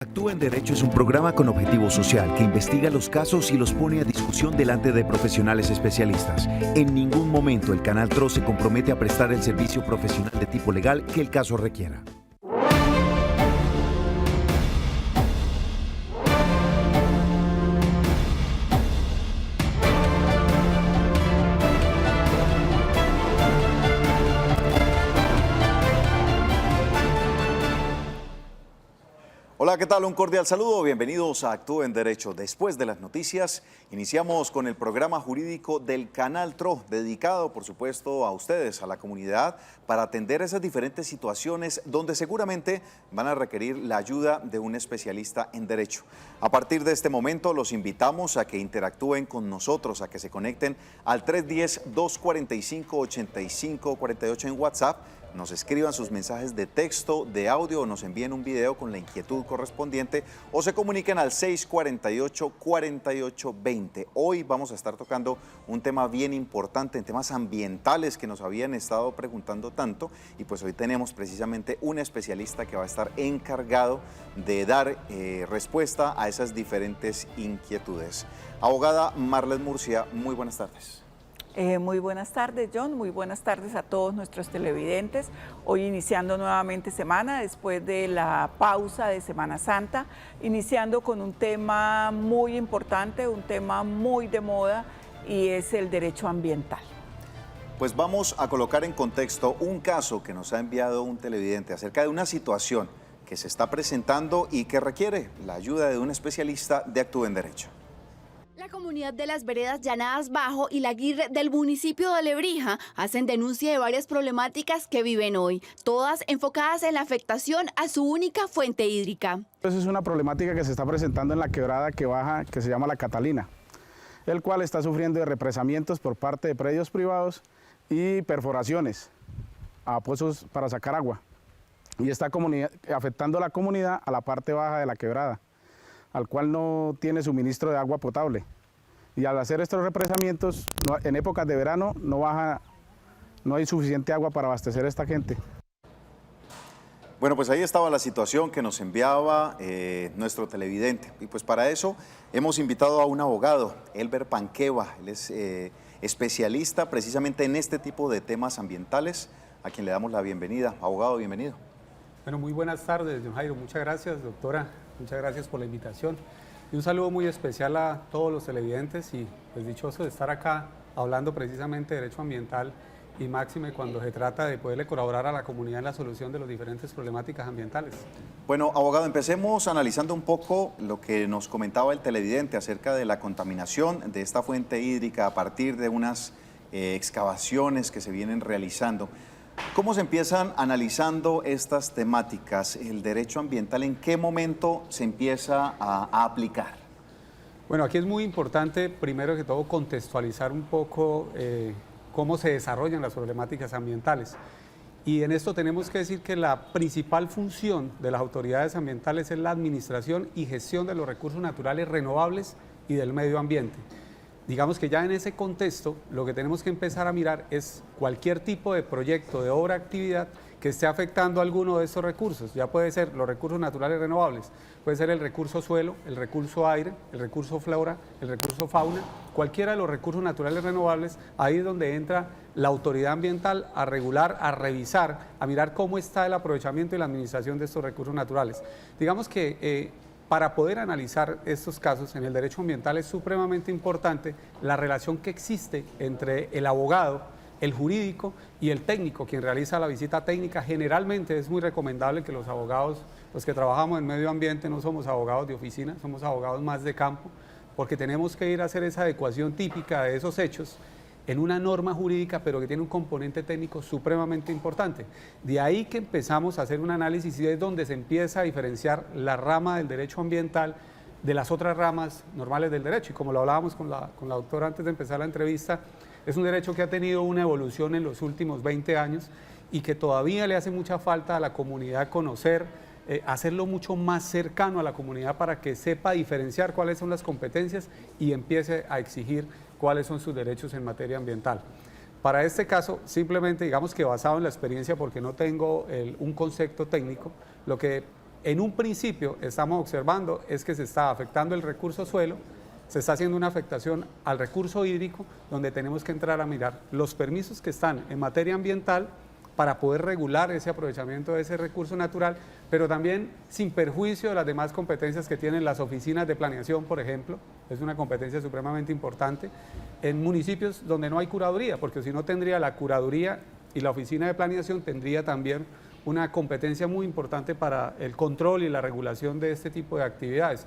Actúa en Derecho es un programa con objetivo social que investiga los casos y los pone a discusión delante de profesionales especialistas. En ningún momento el Canal TRO se compromete a prestar el servicio profesional de tipo legal que el caso requiera. Hola, ¿qué tal? Un cordial saludo. Bienvenidos a Actúa en Derecho. Después de las noticias, iniciamos con el programa jurídico del Canal TRO, dedicado, por supuesto, a ustedes, a la comunidad, para atender esas diferentes situaciones donde seguramente van a requerir la ayuda de un especialista en Derecho. A partir de este momento, los invitamos a que interactúen con nosotros, a que se conecten al 310-245-8548 en WhatsApp, nos escriban sus mensajes de texto, de audio o nos envíen un video con la inquietud correspondiente o se comuniquen al 648-4820. Hoy vamos a estar tocando un tema bien importante, en temas ambientales que nos habían estado preguntando tanto, y pues hoy tenemos precisamente un especialista que va a estar encargado de dar respuesta a esas diferentes inquietudes. Abogada Marlet Murcia, muy buenas tardes. Muy buenas tardes, John. Muy buenas tardes a todos nuestros televidentes. Hoy iniciando nuevamente semana, después de la pausa de Semana Santa, iniciando con un tema muy importante, un tema muy de moda, y es el derecho ambiental. Pues vamos a colocar en contexto un caso que nos ha enviado un televidente acerca de una situación que se está presentando y que requiere la ayuda de un especialista de Actúa en Derecho. La comunidad de las veredas Llanadas Bajo y La Aguirre del municipio de Lebrija hacen denuncia de varias problemáticas que viven hoy, todas enfocadas en la afectación a su única fuente hídrica. Esa es una problemática que se está presentando en la quebrada que baja, que se llama La Catalina, el cual está sufriendo de represamientos por parte de predios privados y perforaciones a pozos para sacar agua. Y está afectando a la comunidad a la parte baja de la quebrada, al cual no tiene suministro de agua potable. Y al hacer estos represamientos, en épocas de verano no hay suficiente agua para abastecer a esta gente. Bueno, pues ahí estaba la situación que nos enviaba nuestro televidente. Y pues para eso hemos invitado a un abogado, Elber Panqueva. Él es especialista precisamente en este tipo de temas ambientales, a quien le damos la bienvenida. Abogado, bienvenido. Bueno, muy buenas tardes, don Jairo. Muchas gracias, doctora. Muchas gracias por la invitación. Y un saludo muy especial a todos los televidentes y pues dichoso de estar acá hablando precisamente de derecho ambiental y máxime cuando se trata de poderle colaborar a la comunidad en la solución de las diferentes problemáticas ambientales. Bueno, abogado, empecemos analizando un poco lo que nos comentaba el televidente acerca de la contaminación de esta fuente hídrica a partir de unas excavaciones que se vienen realizando. ¿Cómo se empiezan analizando estas temáticas? ¿El derecho ambiental en qué momento se empieza a aplicar? Bueno, aquí es muy importante, primero que todo, contextualizar un poco cómo se desarrollan las problemáticas ambientales. Y en esto tenemos que decir que la principal función de las autoridades ambientales es la administración y gestión de los recursos naturales renovables y del medio ambiente. Digamos que ya en ese contexto lo que tenemos que empezar a mirar es cualquier tipo de proyecto, de obra, actividad que esté afectando alguno de estos recursos. Ya puede ser los recursos naturales renovables, puede ser el recurso suelo, el recurso aire, el recurso flora, el recurso fauna, cualquiera de los recursos naturales renovables. Ahí es donde entra la autoridad ambiental a regular, a revisar, a mirar cómo está el aprovechamiento y la administración de estos recursos naturales. Digamos que para poder analizar estos casos en el derecho ambiental es supremamente importante la relación que existe entre el abogado, el jurídico y el técnico, quien realiza la visita técnica. Generalmente es muy recomendable que los abogados, los que trabajamos en medio ambiente, no somos abogados de oficina, somos abogados más de campo, porque tenemos que ir a hacer esa adecuación típica de esos hechos en una norma jurídica, pero que tiene un componente técnico supremamente importante. De ahí que empezamos a hacer un análisis y es donde se empieza a diferenciar la rama del derecho ambiental de las otras ramas normales del derecho. Y como lo hablábamos con la doctora antes de empezar la entrevista, es un derecho que ha tenido una evolución en los últimos 20 años y que todavía le hace mucha falta a la comunidad conocer, hacerlo mucho más cercano a la comunidad para que sepa diferenciar cuáles son las competencias y empiece a exigir cuáles son sus derechos en materia ambiental. Para este caso, simplemente digamos que basado en la experiencia, porque no tengo un concepto técnico, lo que En un principio estamos observando es que se está afectando el recurso suelo, se está haciendo una afectación al recurso hídrico, donde tenemos que entrar a mirar los permisos que están en materia ambiental para poder regular ese aprovechamiento de ese recurso natural, pero también sin perjuicio de las demás competencias que tienen las oficinas de planeación, por ejemplo, es una competencia supremamente importante, en municipios donde no hay curaduría, porque si no tendría la curaduría y la oficina de planeación tendría también una competencia muy importante para el control y la regulación de este tipo de actividades.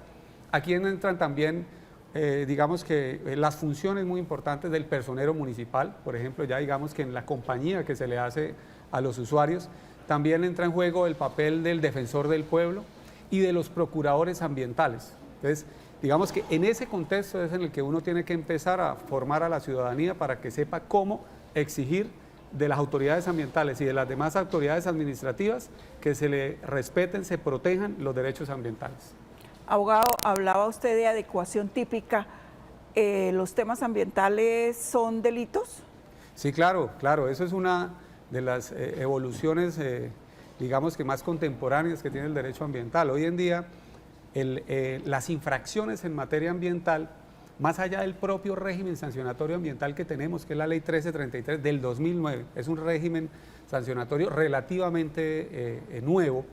Aquí entran también, digamos que las funciones muy importantes del personero municipal, por ejemplo, ya digamos que en la compañía que se le hace a los usuarios, también entra en juego el papel del defensor del pueblo y de los procuradores ambientales. Entonces, digamos que en ese contexto es en el que uno tiene que empezar a formar a la ciudadanía para que sepa cómo exigir de las autoridades ambientales y de las demás autoridades administrativas que se le respeten, se protejan los derechos ambientales. Abogado, hablaba usted de adecuación típica. ¿Los temas ambientales son delitos? Sí, claro, eso es una de las evoluciones, digamos que más contemporáneas que tiene el derecho ambiental. Hoy en día, las infracciones en materia ambiental, más allá del propio régimen sancionatorio ambiental que tenemos, que es la Ley 1333 del 2009, es un régimen sancionatorio relativamente nuevo,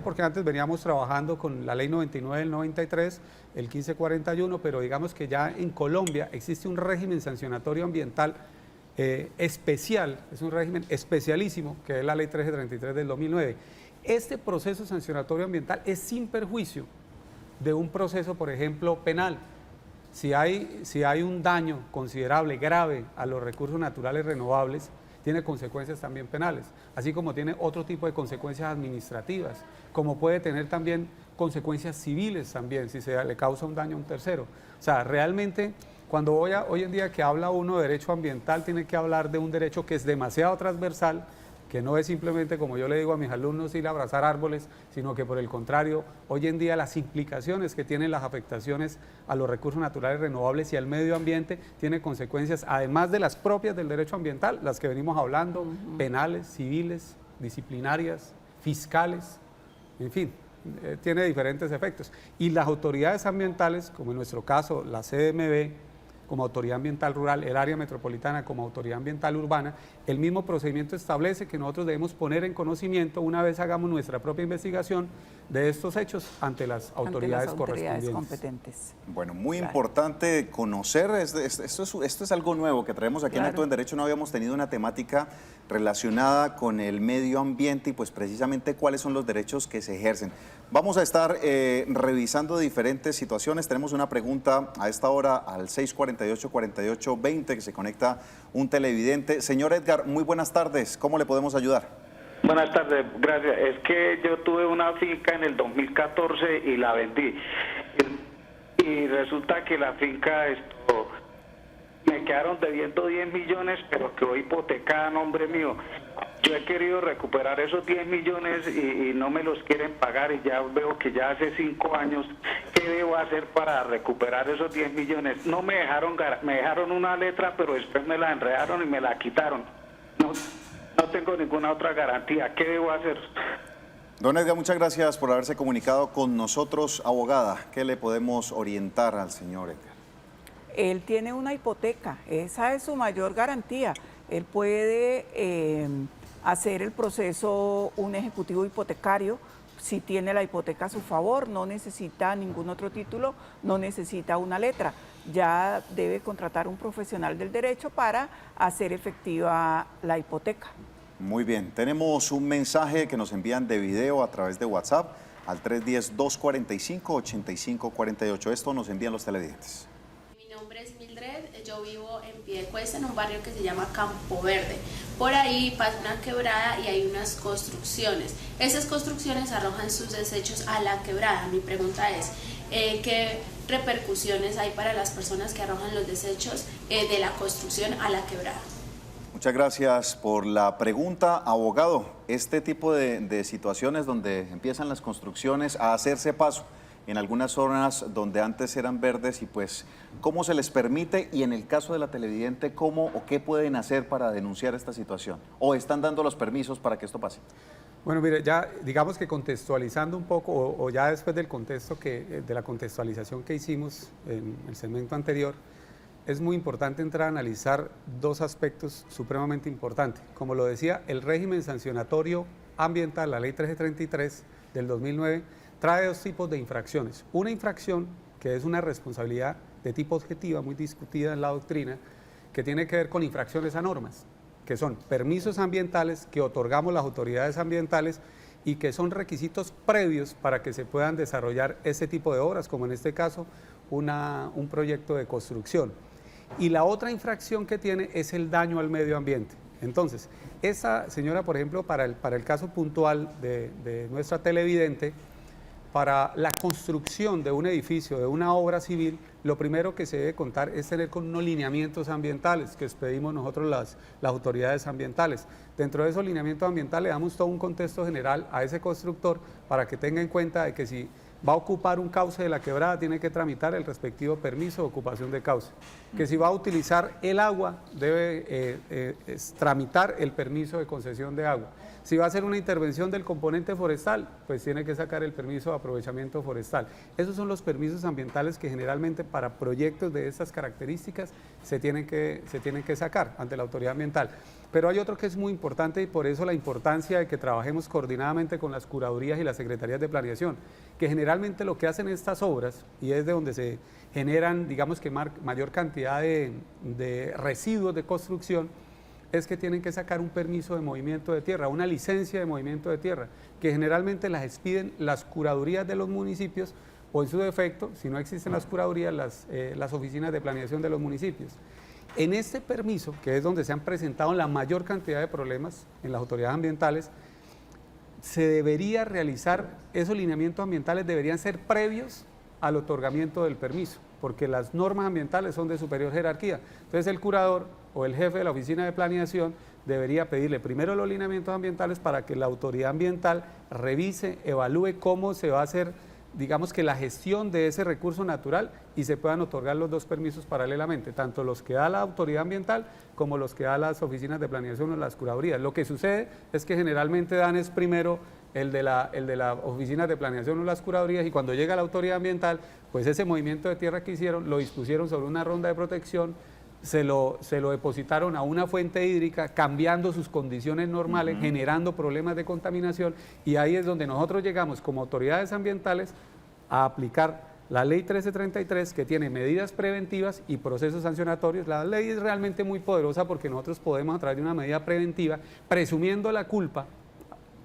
porque antes veníamos trabajando con la Ley 99 del 93, el 1541, pero digamos que ya en Colombia existe un régimen sancionatorio ambiental especial, es un régimen especialísimo, que es la Ley 1333 del 2009. Este proceso sancionatorio ambiental es sin perjuicio de un proceso, por ejemplo, penal. Si hay un daño considerable, grave a los recursos naturales renovables, tiene consecuencias también penales, así como tiene otro tipo de consecuencias administrativas, como puede tener también consecuencias civiles también, si se le causa un daño a un tercero. O sea, realmente, cuando hoy en día que habla uno de derecho ambiental, tiene que hablar de un derecho que es demasiado transversal, que no es simplemente, como yo le digo a mis alumnos, ir a abrazar árboles, sino que por el contrario, hoy en día las implicaciones que tienen las afectaciones a los recursos naturales renovables y al medio ambiente tienen consecuencias, además de las propias del derecho ambiental, las que venimos hablando, penales, civiles, disciplinarias, fiscales, en fin, tiene diferentes efectos. Y las autoridades ambientales, como en nuestro caso la CDMB, como autoridad ambiental rural, el área metropolitana como autoridad ambiental urbana, el mismo procedimiento establece que nosotros debemos poner en conocimiento, una vez hagamos nuestra propia investigación, de estos hechos ante las autoridades competentes. Bueno, muy importante conocer, esto es algo nuevo que traemos aquí en Acto en Derecho. No habíamos tenido una temática relacionada con el medio ambiente y pues precisamente cuáles son los derechos que se ejercen. Vamos a estar revisando diferentes situaciones. Tenemos una pregunta a esta hora al 648-4820 que se conecta un televidente. Señor Edgar, muy buenas tardes. ¿Cómo le podemos ayudar? Buenas tardes, gracias. Es que yo tuve una finca en el 2014 y la vendí. Y resulta que la finca me quedaron debiendo 10 millones, pero quedó hipotecada a nombre mío. Yo he querido recuperar esos 10 millones y no me los quieren pagar y ya veo que ya hace 5 años, ¿qué debo hacer para recuperar esos 10 millones? No me dejaron una letra, pero después me la enredaron y me la quitaron. No tengo ninguna otra garantía. ¿Qué debo hacer? Don Edgar, muchas gracias por haberse comunicado con nosotros. Abogada, ¿qué le podemos orientar al señor Edgar? Él tiene una hipoteca, esa es su mayor garantía. Él puede hacer el proceso, un ejecutivo hipotecario, si tiene la hipoteca a su favor, no necesita ningún otro título, no necesita una letra. Ya debe contratar un profesional del derecho para hacer efectiva la hipoteca. Muy bien, tenemos un mensaje que nos envían de video a través de WhatsApp al 310-245-8548. Esto nos envían los televidentes. Mi nombre es Mildred, yo vivo en Piedecuesta, en un barrio que se llama Campo Verde. Por ahí pasa una quebrada y hay unas construcciones. Esas construcciones arrojan sus desechos a la quebrada. Mi pregunta es, ¿qué repercusiones hay para las personas que arrojan los desechos de la construcción a la quebrada? Muchas gracias por la pregunta, abogado. Este tipo de situaciones donde empiezan las construcciones a hacerse paso en algunas zonas donde antes eran verdes y pues, ¿cómo se les permite? Y en el caso de la televidente, ¿cómo o qué pueden hacer para denunciar esta situación? ¿O están dando los permisos para que esto pase? Bueno, mire, ya digamos que contextualizando un poco, o ya después del contexto de la contextualización que hicimos en el segmento anterior, es muy importante entrar a analizar dos aspectos supremamente importantes. Como lo decía, el régimen sancionatorio ambiental, la ley 1333 del 2009, trae dos tipos de infracciones. Una infracción que es una responsabilidad de tipo objetiva, muy discutida en la doctrina, que tiene que ver con infracciones a normas, que son permisos ambientales que otorgamos las autoridades ambientales y que son requisitos previos para que se puedan desarrollar ese tipo de obras, como en este caso un proyecto de construcción. Y la otra infracción que tiene es el daño al medio ambiente. Entonces, esa señora, por ejemplo, para el caso puntual de nuestra televidente, para la construcción de un edificio, de una obra civil, lo primero que se debe contar es tener con unos lineamientos ambientales que expedimos nosotros las autoridades ambientales. Dentro de esos lineamientos ambientales le damos todo un contexto general a ese constructor para que tenga en cuenta de que si va a ocupar un cauce de la quebrada, tiene que tramitar el respectivo permiso de ocupación de cauce. Que si va a utilizar el agua, debe tramitar el permiso de concesión de agua. Si va a hacer una intervención del componente forestal, pues tiene que sacar el permiso de aprovechamiento forestal. Esos son los permisos ambientales que generalmente para proyectos de estas características se tienen que sacar ante la autoridad ambiental. Pero hay otro que es muy importante y por eso la importancia de que trabajemos coordinadamente con las curadurías y las secretarías de planeación, que generalmente lo que hacen estas obras, y es de donde se generan, digamos que mayor cantidad de residuos de construcción, es que tienen que sacar un permiso de movimiento de tierra, una licencia de movimiento de tierra, que generalmente las expiden las curadurías de los municipios o en su defecto, si no existen las curadurías, las oficinas de planeación de los municipios. En este permiso, que es donde se han presentado la mayor cantidad de problemas en las autoridades ambientales, se debería realizar, esos lineamientos ambientales deberían ser previos al otorgamiento del permiso, porque las normas ambientales son de superior jerarquía. Entonces el curador o el jefe de la oficina de planeación debería pedirle primero los lineamientos ambientales para que la autoridad ambiental revise, evalúe cómo se va a hacer, digamos que la gestión de ese recurso natural y se puedan otorgar los dos permisos paralelamente, tanto los que da la autoridad ambiental como los que da las oficinas de planeación o las curadurías. Lo que sucede es que generalmente dan es primero el de la oficina de planeación o las curadurías y cuando llega la autoridad ambiental, pues ese movimiento de tierra que hicieron, lo dispusieron sobre una ronda de protección, se lo depositaron a una fuente hídrica, cambiando sus condiciones normales, generando problemas de contaminación, y ahí es donde nosotros llegamos como autoridades ambientales a aplicar la ley 1333, que tiene medidas preventivas y procesos sancionatorios. La ley es realmente muy poderosa porque nosotros podemos, a través de una medida preventiva, presumiendo la culpa,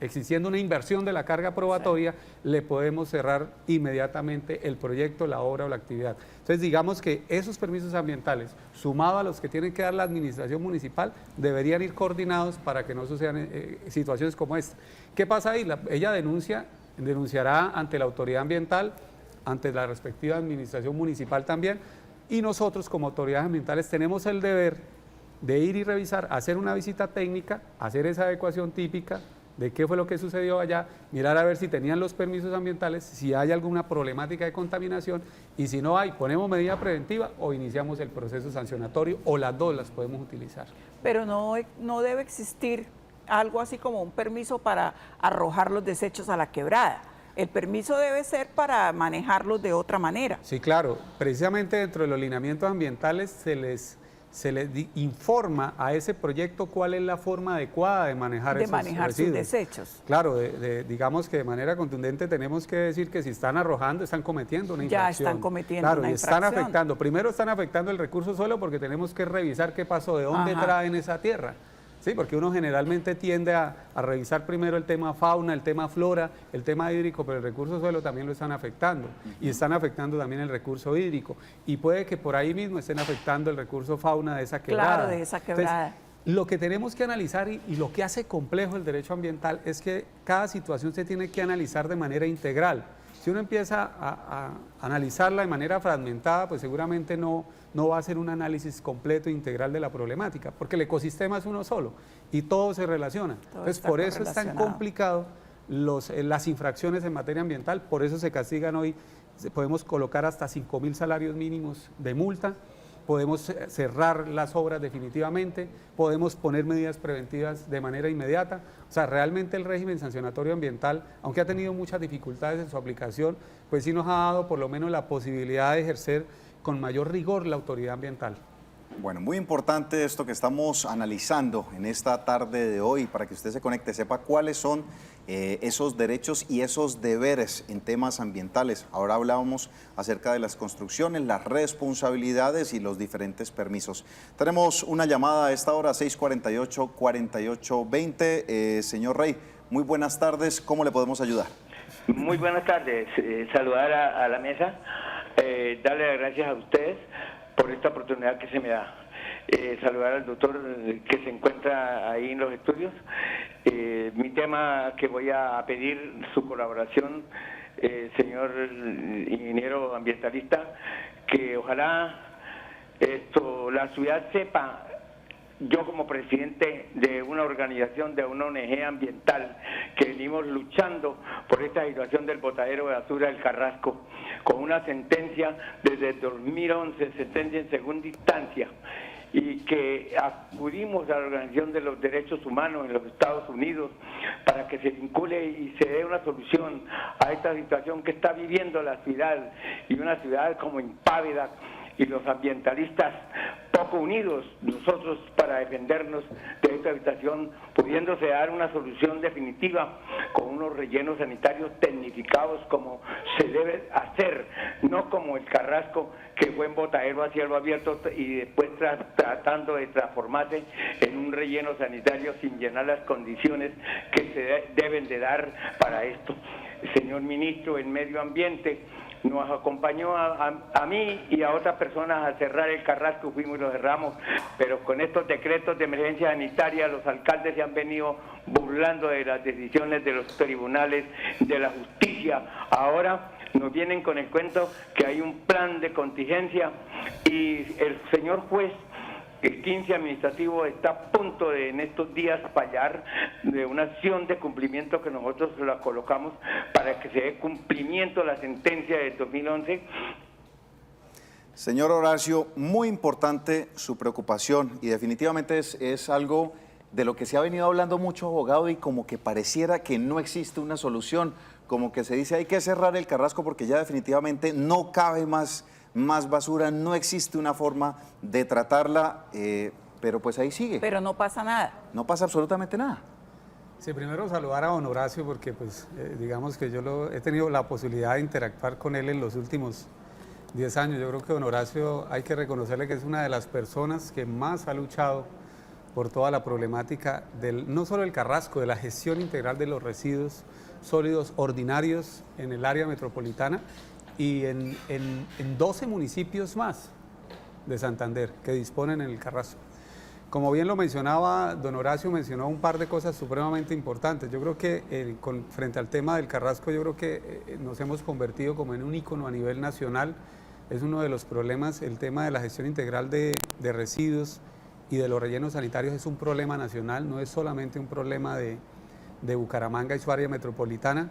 existiendo una inversión de la carga probatoria, le podemos cerrar inmediatamente el proyecto, la obra o la actividad. Entonces, digamos que esos permisos ambientales, sumados a los que tiene que dar la administración municipal, deberían ir coordinados para que no sucedan situaciones como esta. ¿Qué pasa ahí? Ella denunciará ante la autoridad ambiental, ante la respectiva administración municipal también, y nosotros como autoridades ambientales tenemos el deber de ir y revisar, hacer una visita técnica, hacer esa adecuación típica, de qué fue lo que sucedió allá, mirar a ver si tenían los permisos ambientales, si hay alguna problemática de contaminación y si no hay, ponemos medida preventiva o iniciamos el proceso sancionatorio o las dos las podemos utilizar. Pero no debe existir algo así como un permiso para arrojar los desechos a la quebrada. El permiso debe ser para manejarlos de otra manera. Sí, claro. Precisamente dentro de los lineamientos ambientales se les informa a ese proyecto cuál es la forma adecuada de manejar esos residuos. Sus desechos. Claro, digamos que de manera contundente tenemos que decir que si están arrojando, están cometiendo una infracción. Ya están cometiendo una infracción. Están afectando. Primero están afectando el recurso suelo porque tenemos que revisar qué pasó, de dónde traen esa tierra. Sí, porque uno generalmente tiende a revisar primero el tema fauna, el tema flora, el tema hídrico, pero el recurso suelo también lo están afectando. Y están afectando también el recurso hídrico. Y puede que por ahí mismo estén afectando el recurso fauna de esa quebrada. Claro, de esa quebrada. Entonces, lo que tenemos que analizar y lo que hace complejo el derecho ambiental es que cada situación se tiene que analizar de manera integral. Si uno empieza a analizarla de manera fragmentada, pues seguramente no va a ser un análisis completo e integral de la problemática, porque el ecosistema es uno solo y todo se relaciona. Entonces, por eso es tan complicado las infracciones en materia ambiental, por eso se castigan hoy, podemos colocar hasta 5.000 salarios mínimos de multa, podemos cerrar las obras definitivamente, podemos poner medidas preventivas de manera inmediata. O sea, realmente el régimen sancionatorio ambiental, aunque ha tenido muchas dificultades en su aplicación, pues sí nos ha dado por lo menos la posibilidad de ejercer con mayor rigor la autoridad ambiental. Bueno, muy importante esto que estamos analizando en esta tarde de hoy, para que usted se conecte, sepa cuáles son esos derechos y esos deberes en temas ambientales. Ahora hablábamos acerca de las construcciones, las responsabilidades y los diferentes permisos. Tenemos una llamada a esta hora, 648-4820. Señor Rey, muy buenas tardes, ¿cómo le podemos ayudar? Muy buenas tardes, saludar a la mesa, darle las gracias a ustedes por esta oportunidad que se me da. Saludar al doctor que se encuentra ahí en los estudios. Mi tema que voy a pedir su colaboración, señor ingeniero ambientalista, que ojalá la ciudad sepa, yo como presidente de una organización, de una ONG ambiental, que venimos luchando por esta situación del botadero de basura del Carrasco, con una sentencia desde 2011, sentencia en segunda instancia, y que acudimos a la Organización de los Derechos Humanos en los Estados Unidos para que se vincule y se dé una solución a esta situación que está viviendo la ciudad, y una ciudad como impávida, y los ambientalistas poco unidos, nosotros, para defendernos de esta situación, pudiéndose dar una solución definitiva con unos rellenos sanitarios tecnificados como se debe hacer, no como el Carrasco, que fue en botadero a cielo abierto y después tratando de transformarse en un relleno sanitario sin llenar las condiciones que se deben de dar para esto. Señor ministro del Medio Ambiente, nos acompañó a mí y a otras personas a cerrar el Carrasco, fuimos y lo cerramos, pero con estos decretos de emergencia sanitaria los alcaldes se han venido burlando de las decisiones de los tribunales, de la justicia. Ahora nos vienen con el cuento que hay un plan de contingencia y el señor juez, el 15 administrativo, está a punto de en estos días fallar de una acción de cumplimiento que nosotros la colocamos para que se dé cumplimiento a la sentencia de 2011. Señor Horacio, muy importante su preocupación y definitivamente es algo de lo que se ha venido hablando mucho, abogado, y como que pareciera que no existe una solución, como que se dice hay que cerrar el Carrasco porque ya definitivamente no cabe más basura, no existe una forma de tratarla, pero pues ahí sigue. Pero no pasa nada. No pasa absolutamente nada. Sí, primero saludar a don Horacio porque pues digamos que yo he tenido la posibilidad de interactuar con él en los últimos 10 años. Yo creo que don Horacio hay que reconocerle que es una de las personas que más ha luchado por toda la problemática no solo del Carrasco, de la gestión integral de los residuos sólidos ordinarios en el área metropolitana y en 12 municipios más de Santander que disponen en el Carrasco. Como bien lo mencionaba, don Horacio mencionó un par de cosas supremamente importantes. Yo creo que frente al tema del Carrasco, yo creo que nos hemos convertido como en un ícono a nivel nacional. Es uno de los problemas, el tema de la gestión integral de residuos y de los rellenos sanitarios es un problema nacional, no es solamente un problema de Bucaramanga y su área metropolitana.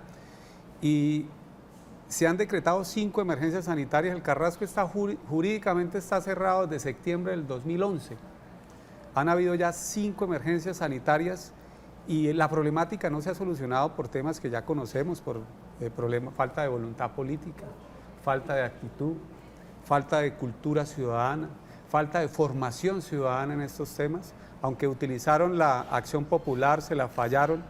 Y se han decretado 5 emergencias sanitarias. El Carrasco jurídicamente está cerrado desde septiembre del 2011. Han habido ya 5 emergencias sanitarias y la problemática no se ha solucionado por temas que ya conocemos, por falta de voluntad política, falta de actitud, falta de cultura ciudadana, falta de formación ciudadana en estos temas. Aunque utilizaron la acción popular, se la fallaron.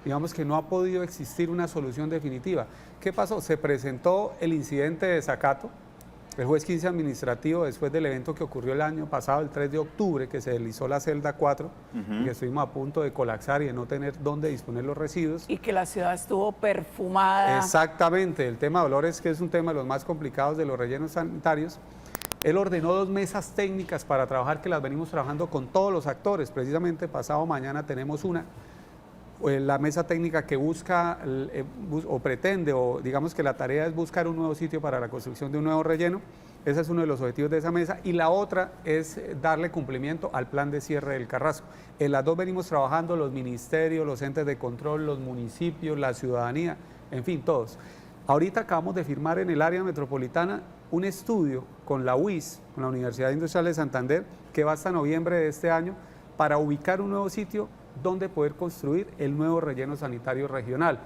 Digamos que no ha podido existir una solución definitiva. ¿Qué pasó? Se presentó el incidente de desacato, el juez 15 administrativo, después del evento que ocurrió el año pasado, el 3 de octubre, que se deslizó la celda 4, y que estuvimos a punto de colapsar y de no tener dónde disponer los residuos. Y que la ciudad estuvo perfumada. Exactamente, el tema de olores, que es un tema de los más complicados de los rellenos sanitarios. Él ordenó 2 mesas técnicas para trabajar, que las venimos trabajando con todos los actores. Precisamente pasado mañana tenemos una. La mesa técnica que busca o pretende, o digamos que la tarea es buscar un nuevo sitio para la construcción de un nuevo relleno. Ese es uno de los objetivos de esa mesa. Y la otra es darle cumplimiento al plan de cierre del Carrasco. En las dos venimos trabajando los ministerios, los entes de control, los municipios, la ciudadanía, en fin, todos. Ahorita acabamos de firmar en el área metropolitana un estudio con la UIS, con la Universidad Industrial de Santander, que va hasta noviembre de este año, para ubicar un nuevo sitio donde poder construir el nuevo relleno sanitario regional.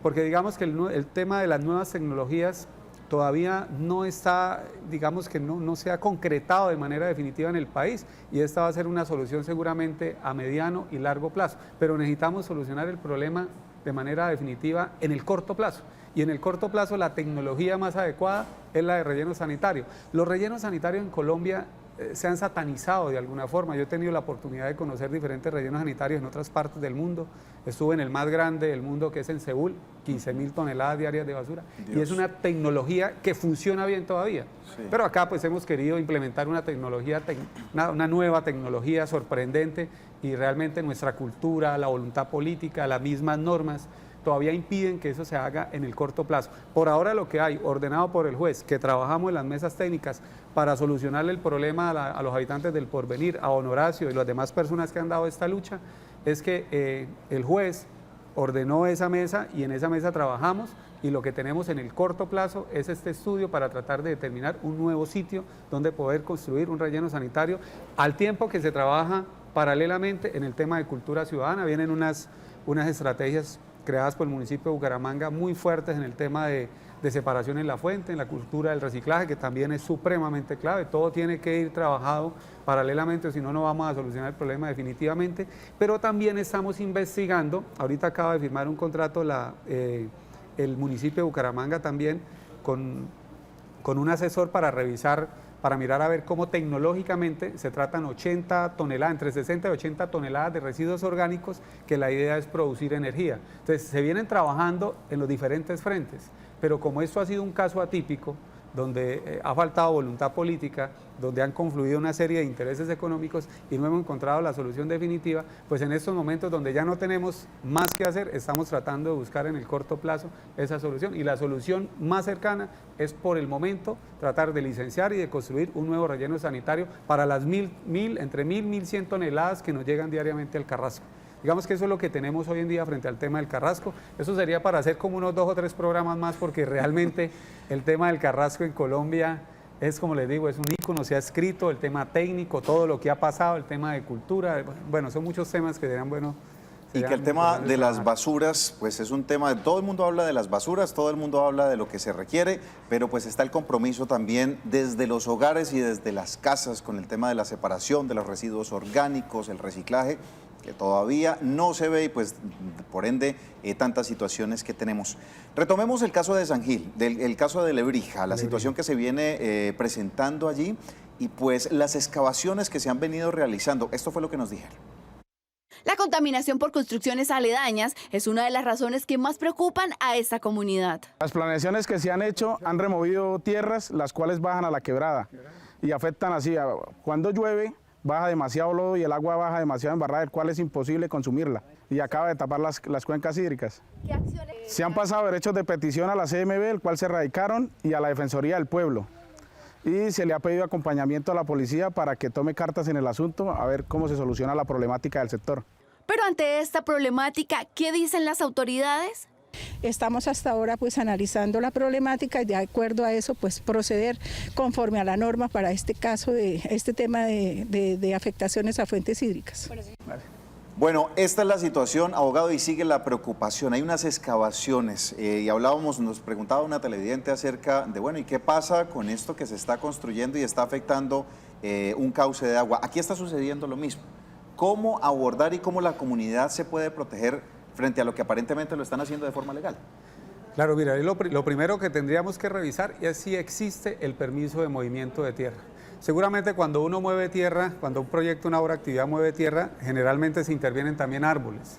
Porque digamos que el tema de las nuevas tecnologías todavía no está, digamos que no se ha concretado de manera definitiva en el país, y esta va a ser una solución seguramente a mediano y largo plazo, pero necesitamos solucionar el problema de manera definitiva en el corto plazo. Y en el corto plazo la tecnología más adecuada es la de relleno sanitario. Los rellenos sanitarios en Colombia se han satanizado de alguna forma. Yo he tenido la oportunidad de conocer diferentes rellenos sanitarios en otras partes del mundo. Estuve en el más grande del mundo, que es en Seúl, 15.000 toneladas diarias de basura. Dios. Y es una tecnología que funciona bien todavía. Sí. Pero acá pues hemos querido implementar una tecnología, una nueva tecnología sorprendente, y realmente nuestra cultura, la voluntad política, las mismas normas todavía impiden que eso se haga en el corto plazo. Por ahora lo que hay, ordenado por el juez, que trabajamos en las mesas técnicas para solucionarle el problema a los habitantes del Porvenir, a Honoracio y las demás personas que han dado esta lucha, es que el juez ordenó esa mesa y en esa mesa trabajamos, y lo que tenemos en el corto plazo es este estudio para tratar de determinar un nuevo sitio donde poder construir un relleno sanitario, al tiempo que se trabaja paralelamente en el tema de cultura ciudadana. Vienen unas estrategias creadas por el municipio de Bucaramanga muy fuertes en el tema de separación en la fuente, en la cultura del reciclaje, que también es supremamente clave. Todo tiene que ir trabajado paralelamente, o si no, no vamos a solucionar el problema definitivamente. Pero también estamos investigando, ahorita acaba de firmar un contrato el municipio de Bucaramanga también con un asesor para revisar, para mirar a ver cómo tecnológicamente se tratan 80 toneladas, entre 60 y 80 toneladas de residuos orgánicos, que la idea es producir energía. Entonces se vienen trabajando en los diferentes frentes, pero como esto ha sido un caso atípico, donde ha faltado voluntad política, donde han confluido una serie de intereses económicos y no hemos encontrado la solución definitiva, pues en estos momentos donde ya no tenemos más que hacer, estamos tratando de buscar en el corto plazo esa solución, y la solución más cercana es por el momento tratar de licenciar y de construir un nuevo relleno sanitario para las entre 1.100 toneladas que nos llegan diariamente al Carrasco. Digamos que eso es lo que tenemos hoy en día frente al tema del Carrasco. Eso sería para hacer como unos 2 o 3 programas más, porque realmente el tema del Carrasco en Colombia es, como les digo, es un ícono, se ha escrito, el tema técnico, todo lo que ha pasado, el tema de cultura, bueno, son muchos temas que serían buenos. Y que el tema de las basuras, pues es un tema, todo el mundo habla de las basuras, todo el mundo habla de lo que se requiere, pero pues está el compromiso también desde los hogares y desde las casas con el tema de la separación de los residuos orgánicos, el reciclaje, que todavía no se ve, y pues por ende tantas situaciones que tenemos. Retomemos el caso de San Gil, el caso de Lebrija, la situación que se viene presentando allí, y pues las excavaciones que se han venido realizando. Esto fue lo que nos dijeron. La contaminación por construcciones aledañas es una de las razones que más preocupan a esta comunidad. Las planeaciones que se han hecho han removido tierras, las cuales bajan a la quebrada y afectan así. Cuando llueve, baja demasiado lodo y el agua baja demasiado embarrada, el cual es imposible consumirla, y acaba de tapar las cuencas hídricas. ¿Qué acciones? Se han pasado derechos de petición a la CMB, el cual se radicaron, y a la Defensoría del Pueblo. Y se le ha pedido acompañamiento a la policía para que tome cartas en el asunto, a ver cómo se soluciona la problemática del sector. Pero ante esta problemática, ¿qué dicen las autoridades? Estamos hasta ahora pues analizando la problemática y de acuerdo a eso pues proceder conforme a la norma para este caso de este tema de afectaciones a fuentes hídricas. Bueno, esta es la situación, abogado, y sigue la preocupación. Hay unas excavaciones y nos preguntaba una televidente acerca de, bueno, ¿y qué pasa con esto que se está construyendo y está afectando un cauce de agua? Aquí está sucediendo lo mismo. ¿Cómo abordar y cómo la comunidad se puede proteger frente a lo que aparentemente lo están haciendo de forma legal? Claro, mira, lo primero que tendríamos que revisar es si existe el permiso de movimiento de tierra. Seguramente cuando uno mueve tierra, cuando un proyecto, una obra, actividad mueve tierra, generalmente se intervienen también árboles,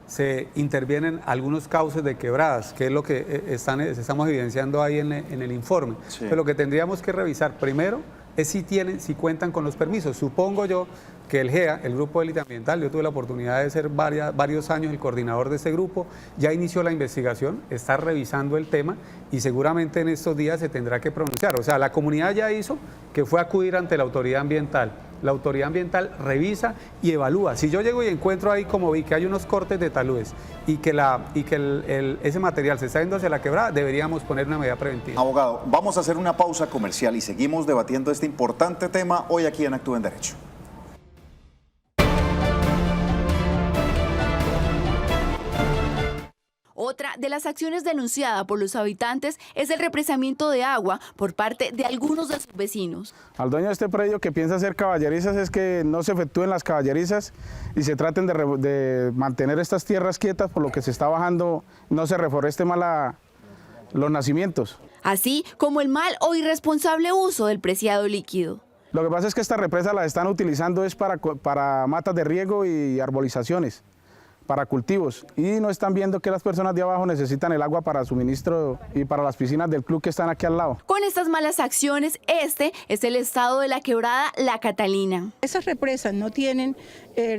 se intervienen algunos cauces de quebradas, que es lo que estamos evidenciando ahí en el informe. Sí. Pero lo que tendríamos que revisar primero es si cuentan con los permisos. Supongo yo que el GEA, el Grupo de Élite Ambiental, yo tuve la oportunidad de ser varios años el coordinador de este grupo, ya inició la investigación, está revisando el tema y seguramente en estos días se tendrá que pronunciar. O sea, la comunidad ya hizo, que fue acudir ante la autoridad ambiental, la autoridad ambiental revisa y evalúa. Si yo llego y encuentro ahí, como vi, que hay unos cortes de taludes y que, ese material se está yendo hacia la quebrada, deberíamos poner una medida preventiva. Abogado, vamos a hacer una pausa comercial y seguimos debatiendo este importante tema hoy aquí en Actúa en Derecho. Otra de las acciones denunciadas por los habitantes es el represamiento de agua por parte de algunos de sus vecinos. Al dueño de este predio que piensa hacer caballerizas es que no se efectúen las caballerizas y se traten de mantener estas tierras quietas, por lo que se está bajando, no se reforeste más los nacimientos. Así como el mal o irresponsable uso del preciado líquido. Lo que pasa es que esta represa la están utilizando es para matas de riego y arbolizaciones, para cultivos, y no están viendo que las personas de abajo necesitan el agua para suministro y para las piscinas del club que están aquí al lado. Con estas malas acciones, este es el estado de la quebrada La Catalina. Esas represas no tienen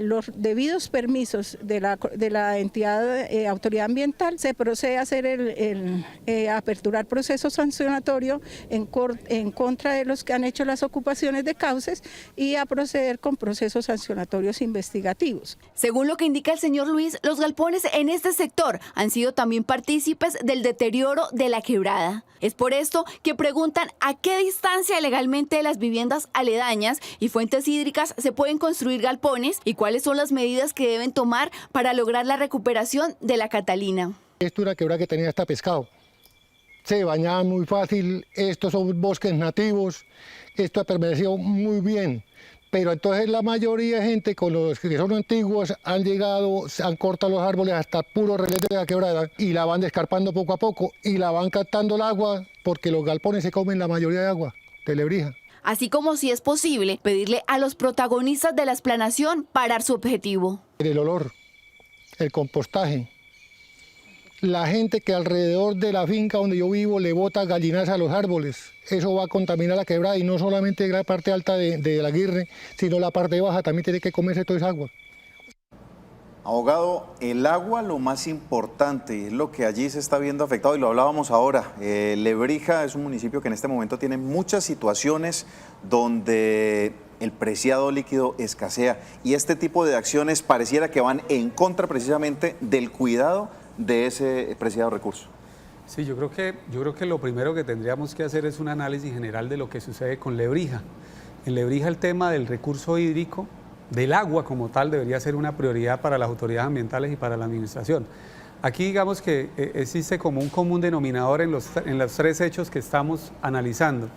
los debidos permisos de la entidad autoridad ambiental, se procede a hacer aperturar proceso sancionatorio en contra de los que han hecho las ocupaciones de cauces y a proceder con procesos sancionatorios investigativos. Según lo que indica el señor Luis, los galpones en este sector han sido también partícipes del deterioro de la quebrada. Es por esto que preguntan a qué distancia legalmente de las viviendas aledañas y fuentes hídricas se pueden construir galpones y cuáles son las medidas que deben tomar para lograr la recuperación de La Catalina. Esto es una quebrada que tenía hasta pescado. Se bañaban muy fácil, estos son bosques nativos, esto ha permanecido muy bien. Pero entonces la mayoría de gente con los que son antiguos han llegado, han cortado los árboles hasta puro relente de la quebrada y la van descarpando poco a poco y la van captando el agua porque los galpones se comen la mayoría de agua de Lebrija. Así como, si es posible, pedirle a los protagonistas de la explanación parar su objetivo. El olor, el compostaje, la gente que alrededor de la finca donde yo vivo le bota gallinaza a los árboles, eso va a contaminar la quebrada y no solamente la parte alta de la Aguirre, sino la parte baja también tiene que comerse toda esa agua. Abogado, el agua lo más importante, es lo que allí se está viendo afectado y lo hablábamos ahora. Lebrija es un municipio que en este momento tiene muchas situaciones donde el preciado líquido escasea y este tipo de acciones pareciera que van en contra precisamente del cuidado de ese preciado recurso. Sí, yo creo que lo primero que tendríamos que hacer es un análisis general de lo que sucede con Lebrija. En Lebrija el tema del recurso hídrico, del agua como tal, debería ser una prioridad para las autoridades ambientales y para la administración. Aquí digamos que existe como un común denominador en los tres hechos que estamos analizando.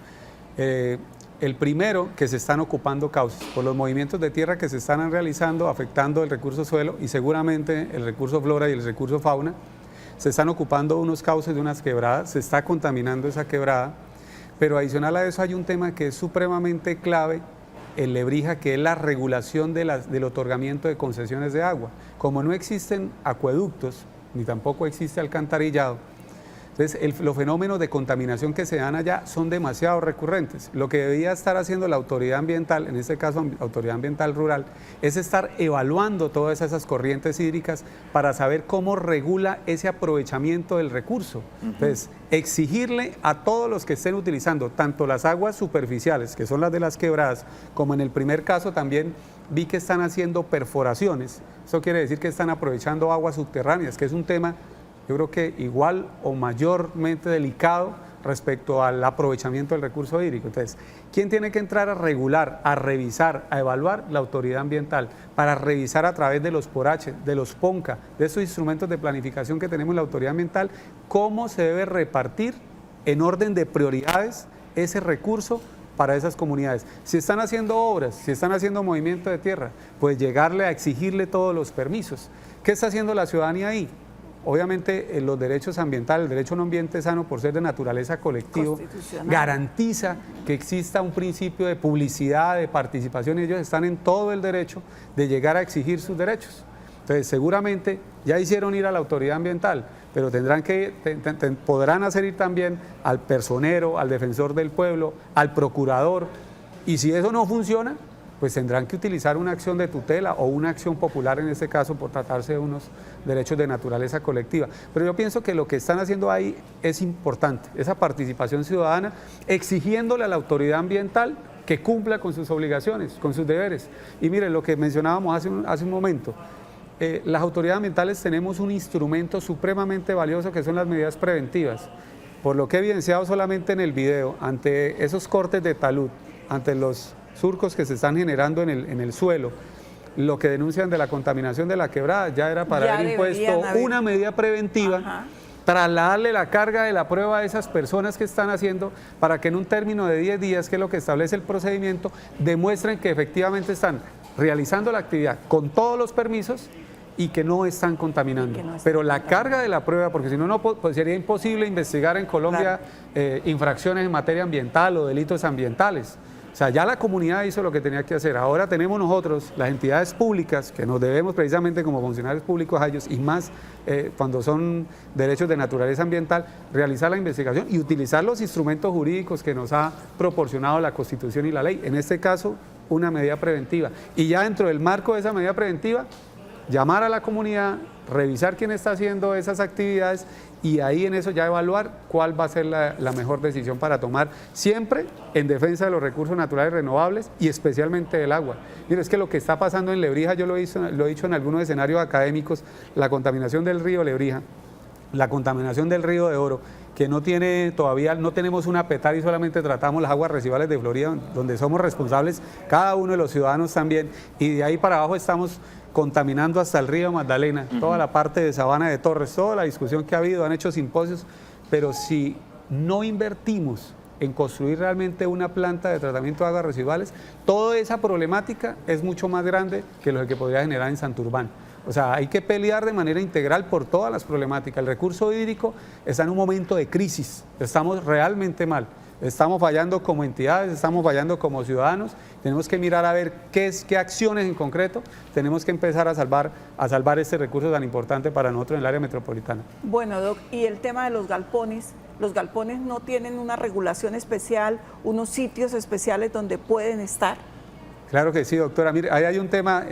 El primero, que se están ocupando cauces por los movimientos de tierra que se están realizando, afectando el recurso suelo y seguramente el recurso flora y el recurso fauna. Se están ocupando unos cauces de unas quebradas, se está contaminando esa quebrada, pero adicional a eso hay un tema que es supremamente clave en Lebrija, que es la regulación del otorgamiento de concesiones de agua. Como no existen acueductos, ni tampoco existe alcantarillado, entonces los fenómenos de contaminación que se dan allá son demasiado recurrentes. Lo que debía estar haciendo la autoridad ambiental, en este caso autoridad ambiental rural, es estar evaluando todas esas corrientes hídricas para saber cómo regula ese aprovechamiento del recurso. Entonces, exigirle a todos los que estén utilizando tanto las aguas superficiales, que son las de las quebradas, como en el primer caso también vi que están haciendo perforaciones. Eso quiere decir que están aprovechando aguas subterráneas, que es un tema, yo creo que igual o mayormente delicado respecto al aprovechamiento del recurso hídrico. Entonces, ¿quién tiene que entrar a regular, a revisar, a evaluar? La autoridad ambiental, para revisar a través de los PORACHE, de los PONCA, de esos instrumentos de planificación que tenemos en la autoridad ambiental, cómo se debe repartir en orden de prioridades ese recurso para esas comunidades. Si están haciendo obras, si están haciendo movimiento de tierra, pues llegarle a exigirle todos los permisos. ¿Qué está haciendo la ciudadanía ahí? Obviamente los derechos ambientales, el derecho a un ambiente sano por ser de naturaleza colectivo, garantiza que exista un principio de publicidad, de participación, y ellos están en todo el derecho de llegar a exigir sus derechos. Entonces seguramente ya hicieron ir a la autoridad ambiental, pero podrán hacer ir también al personero, al defensor del pueblo, al procurador, y si eso no funciona, pues tendrán que utilizar una acción de tutela o una acción popular en este caso por tratarse de unos derechos de naturaleza colectiva. Pero yo pienso que lo que están haciendo ahí es importante, esa participación ciudadana, exigiéndole a la autoridad ambiental que cumpla con sus obligaciones, con sus deberes. Y mire, lo que mencionábamos hace un momento, las autoridades ambientales tenemos un instrumento supremamente valioso que son las medidas preventivas. Por lo que he evidenciado solamente en el video, ante esos cortes de talud, ante los surcos que se están generando en el suelo, lo que denuncian de la contaminación de la quebrada, ya era para haber impuesto una medida preventiva, trasladarle la carga de la prueba a esas personas que están haciendo para que en un término de 10 días, que es lo que establece el procedimiento, demuestren que efectivamente están realizando la actividad con todos los permisos y que no están contaminando. Pero la carga de la prueba, porque si no, pues sería imposible investigar en Colombia infracciones en materia ambiental o delitos ambientales. O sea, ya la comunidad hizo lo que tenía que hacer. Ahora tenemos nosotros, las entidades públicas, que nos debemos precisamente como funcionarios públicos a ellos, y más cuando son derechos de naturaleza ambiental, realizar la investigación y utilizar los instrumentos jurídicos que nos ha proporcionado la Constitución y la ley. En este caso, una medida preventiva. Y ya dentro del marco de esa medida preventiva, llamar a la comunidad, revisar quién está haciendo esas actividades y ahí en eso ya evaluar cuál va a ser la mejor decisión para tomar, siempre en defensa de los recursos naturales renovables y especialmente del agua. Mire, es que lo que está pasando en Lebrija, yo lo he dicho en algunos escenarios académicos, la contaminación del río Lebrija, la contaminación del río de Oro, que todavía no tenemos una PETAR y solamente tratamos las aguas residuales de Florida, donde somos responsables cada uno de los ciudadanos también, y de ahí para abajo estamos contaminando hasta el río Magdalena, toda la parte de Sabana de Torres, toda la discusión que ha habido, han hecho simposios, pero si no invertimos en construir realmente una planta de tratamiento de aguas residuales, toda esa problemática es mucho más grande que lo que podría generar en Santurbán. O sea, hay que pelear de manera integral por todas las problemáticas. El recurso hídrico está en un momento de crisis, estamos realmente mal. Estamos fallando como entidades, estamos fallando como ciudadanos, tenemos que mirar a ver qué acciones en concreto tenemos que empezar a salvar este recurso tan importante para nosotros en el área metropolitana. Bueno, Doc, y el tema de los galpones no tienen una regulación especial, unos sitios especiales donde pueden estar. Claro que sí, doctora. Mire, ahí hay un tema,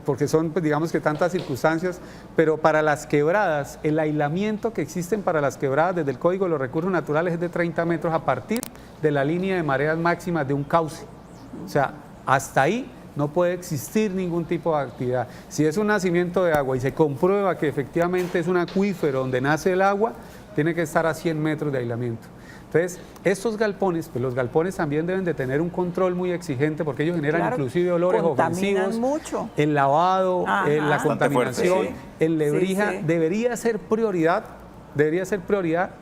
porque son, pues, digamos que tantas circunstancias, pero para las quebradas, el aislamiento que existen para las quebradas desde el Código de los Recursos Naturales es de 30 metros a partir de la línea de mareas máximas de un cauce. O sea, hasta ahí no puede existir ningún tipo de actividad. Si es un nacimiento de agua y se comprueba que efectivamente es un acuífero donde nace el agua, tiene que estar a 100 metros de aislamiento. Entonces, estos galpones, pues los galpones también deben de tener un control muy exigente porque ellos generan inclusive olores ofensivos, mucho. El lavado, la contaminación, fuerte, en Lebrija debería ser prioridad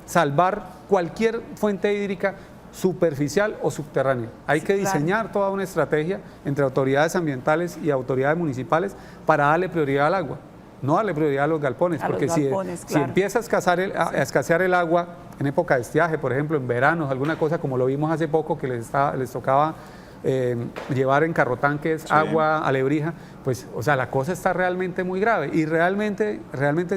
salvar cualquier fuente hídrica superficial o subterránea. Hay que diseñar toda una estrategia entre autoridades ambientales y autoridades municipales para darle prioridad al agua. No darle prioridad a los galpones, porque si empieza a escasear el agua en época de estiaje, por ejemplo, en verano, alguna cosa como lo vimos hace poco que les tocaba llevar en carrotanques agua a Lebrija, pues, o sea, la cosa está realmente muy grave y realmente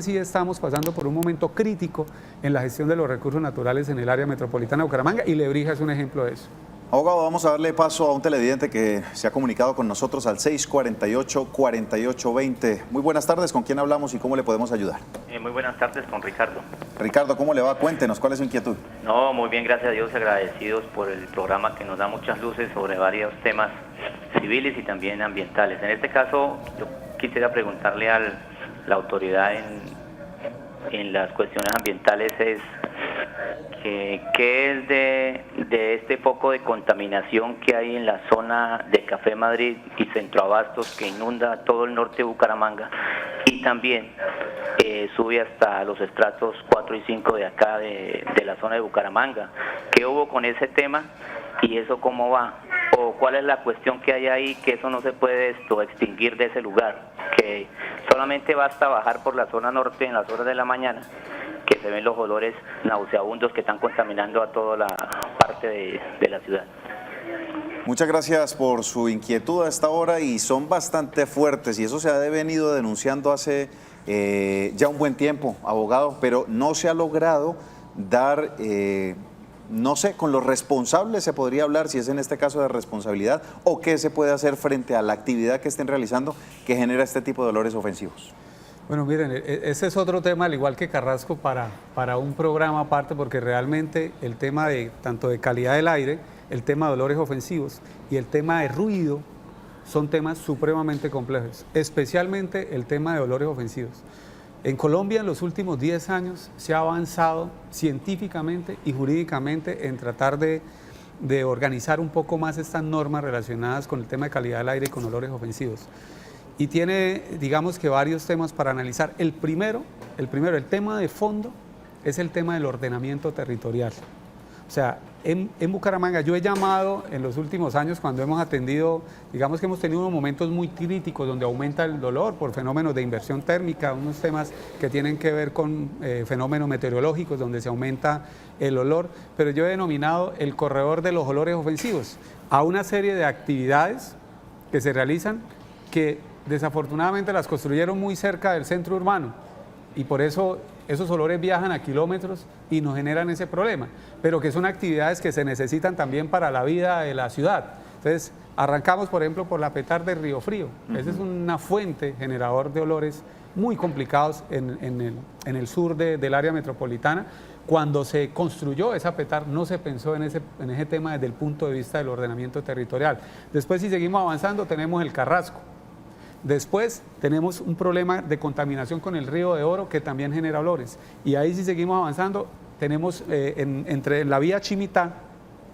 sí estamos pasando por un momento crítico en la gestión de los recursos naturales en el área metropolitana de Bucaramanga y Lebrija es un ejemplo de eso. Abogado, vamos a darle paso a un televidente que se ha comunicado con nosotros al 648-4820. Muy buenas tardes, ¿con quién hablamos y cómo le podemos ayudar? Muy buenas tardes, con Ricardo. Ricardo, ¿cómo le va? Cuéntenos, ¿cuál es su inquietud? No, muy bien, gracias a Dios, agradecidos por el programa que nos da muchas luces sobre varios temas civiles y también ambientales. En este caso, yo quisiera preguntarle a la autoridad en las cuestiones ambientales ¿qué es de este foco de contaminación que hay en la zona de Café Madrid y Centroabastos que inunda todo el norte de Bucaramanga y también sube hasta los estratos 4 y 5 de acá de la zona de Bucaramanga? ¿Qué hubo con ese tema y eso cómo va? ¿O cuál es la cuestión que hay ahí que eso no se puede extinguir de ese lugar? Que solamente basta bajar por la zona norte en las horas de la mañana que se ven los olores nauseabundos que están contaminando a toda la parte de la ciudad. Muchas gracias por su inquietud a esta hora y son bastante fuertes y eso se ha venido denunciando hace ya un buen tiempo, abogado, pero no se ha logrado dar, no sé, con los responsables se podría hablar si es en este caso de responsabilidad o qué se puede hacer frente a la actividad que estén realizando que genera este tipo de olores ofensivos. Bueno, miren, ese es otro tema, al igual que Carrasco, para un programa aparte, porque realmente el tema tanto de calidad del aire el tema de olores ofensivos y el tema de ruido son temas supremamente complejos, especialmente el tema de olores ofensivos. En Colombia en los últimos 10 años se ha avanzado científicamente y jurídicamente en tratar de organizar un poco más estas normas relacionadas con el tema de calidad del aire y con olores ofensivos. Y tiene, digamos que varios temas para analizar. El primero, el tema de fondo, es el tema del ordenamiento territorial. O sea, en Bucaramanga yo he llamado en los últimos años cuando hemos atendido, digamos que hemos tenido unos momentos muy críticos donde aumenta el dolor por fenómenos de inversión térmica, unos temas que tienen que ver con fenómenos meteorológicos donde se aumenta el olor, pero yo he denominado el corredor de los olores ofensivos a una serie de actividades que se realizan que desafortunadamente las construyeron muy cerca del centro urbano y por eso esos olores viajan a kilómetros y nos generan ese problema, pero que son actividades que se necesitan también para la vida de la ciudad. Entonces, arrancamos, por ejemplo, por la Petar de Río Frío. Esa es una fuente generador de olores muy complicados en el sur del área metropolitana. Cuando se construyó esa Petar no se pensó en ese tema desde el punto de vista del ordenamiento territorial. Después, si seguimos avanzando, tenemos el Carrasco. Después tenemos un problema de contaminación con el río de Oro que también genera olores. Y ahí si seguimos avanzando, tenemos entre la vía Chimitá,